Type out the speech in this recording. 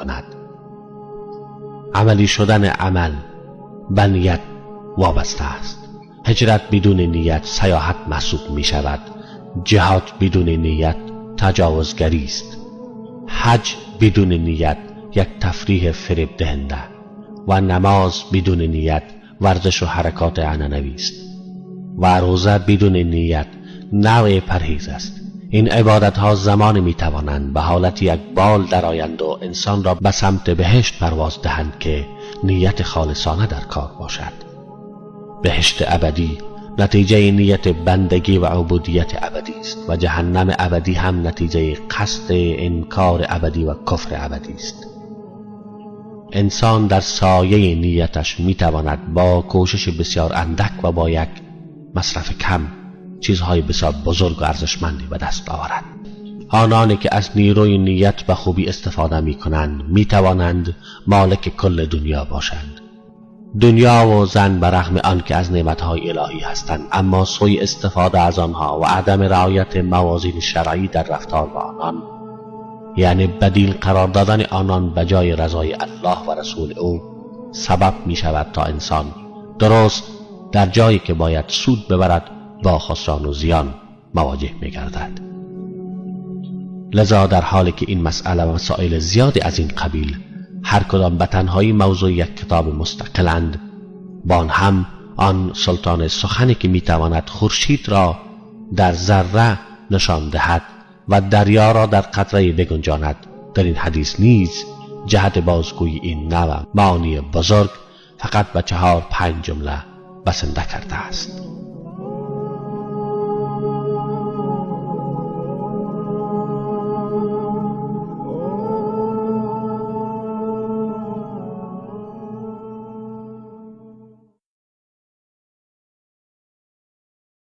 کند. عملی شدن عمل به نیت وابسته است. هجرت بدون نیت سیاحت محسوب می شود. جهاد بدون نیت تجاوزگری است. حج بدون نیت یک تفریح فریب دهنده و نماز بدون نیت ورزش و حرکات عنعنوی است و روزه بدون نیت نوع پرهیز است. این عبادت ها زمان می توانند به حالت یک بال درآیند و انسان را به سمت بهشت پرواز دهند که نیت خالصانه در کار باشد. بهشت ابدی نتیجه نیت بندگی و عبودیت ابدی است و جهنم ابدی هم نتیجه قصد انکار ابدی و کفر ابدی است. انسان در سایه نیتش می تواند با کوشش بسیار اندک و با یک مصرف کم چیزهای بسیار بزرگ و ارزشمندی به دست آورد. آنانی که از نیروی نیت به خوبی استفاده می کنند می توانند مالک کل دنیا باشند. دنیا و زن برغم آنکه از نعمتهای الهی هستند، اما سوء استفاده از آنها و عدم رعایت موازین شرعی در رفتار با آنان، یعنی بدیل قرار دادن آنان به جای رضای الله و رسول او، سبب می شود تا انسان درست در جایی که باید سود ببرد با خسران و زیان مواجه می گردد. لذا در حالی که این مسئله و مسائل زیادی از این قبیل هر کدام به تنهایی موضوع یک کتاب مستقلند، با آن هم آن سلطان سخنی که می تواند خورشید را در ذره نشان دهد و دریا را در قطره بگنجاند، در این حدیث نیز جهت بازگویی این نوع معانی بزرگ فقط به 4-5 جمله بسنده کرده است.